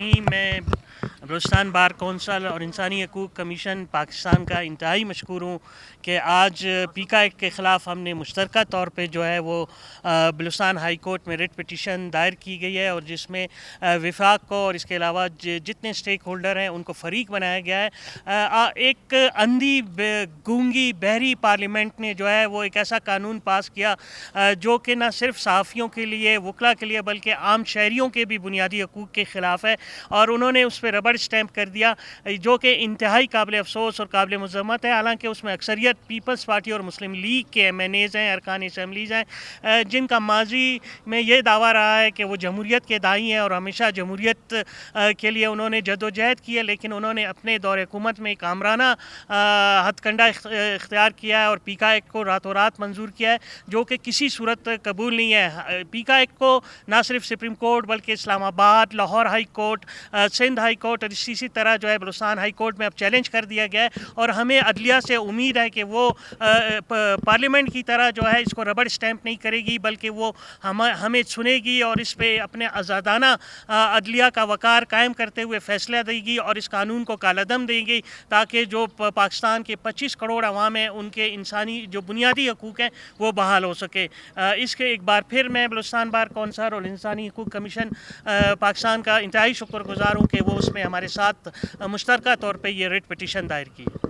میں Balochistan bar council اور انسانی حقوق کمیشن پاکستان کا انتہائی مشکور ہوں کہ آج پیکا ایکٹ کے خلاف ہم نے مشترکہ طور پہ جو ہے وہ بلوچستان ہائی کورٹ میں ریٹ پٹیشن دائر کی گئی ہے، اور جس میں وفاق کو اور اس کے علاوہ جتنے سٹیک ہولڈر ہیں ان کو فریق بنایا گیا ہے۔ ایک اندھی گونگی بہری پارلیمنٹ نے جو ہے وہ ایک ایسا قانون پاس کیا جو کہ نہ صرف صحافیوں کے لیے، وکلا کے لیے، بلکہ عام شہریوں کے بھی بنیادی حقوق کے خلاف ہے، اور انہوں نے اس پہ ربڑ اسٹیمپ کر دیا، جو کہ انتہائی قابل افسوس اور قابل مذمت ہے۔ حالانکہ اس میں اکثریت پیپلز پارٹی اور مسلم لیگ کے ایم این ایز ہیں، ارکان اسمبلیز ہیں، جن کا ماضی میں یہ دعویٰ رہا ہے کہ وہ جمہوریت کے داعی ہیں اور ہمیشہ جمہوریت کے لیے انہوں نے جدوجہد کی ہے، لیکن انہوں نے اپنے دور حکومت میں ایک آمرانہ ہتھ کنڈہ اختیار کیا ہے اور پیکا ایکٹ کو راتوں رات منظور کیا ہے، جو کہ کسی صورت قبول نہیں ہے۔ پیکا ایکٹ کو نہ صرف سپریم کورٹ بلکہ اسلام آباد، Lahore high court, Sindh high court اور اسی طرح جو ہے بلوچستان ہائی کورٹ میں اب چیلنج کر دیا گیا ہے، اور ہمیں عدلیہ سے امید ہے کہ وہ پارلیمنٹ کی طرح جو ہے اس کو ربڑ اسٹیمپ نہیں کرے گی، بلکہ وہ ہمیں سنے گی اور اس پہ اپنے آزادانہ عدلیہ کا وقار قائم کرتے ہوئے فیصلہ دے گی اور اس قانون کو کالعدم دے گی، تاکہ جو پاکستان کے 25 کروڑ عوام ہیں ان کے انسانی جو بنیادی حقوق ہیں وہ بحال ہو سکے۔ اس کے ایک بار پھر میں بلوچستان بار کونسل اور انسانی حقوق کمیشن پاکستان کا انتہائی شکر گزار ہوں کہ وہ اس میں ہمارے ساتھ مشترکہ طور پہ یہ ریٹ پٹیشن دائر کی ہے۔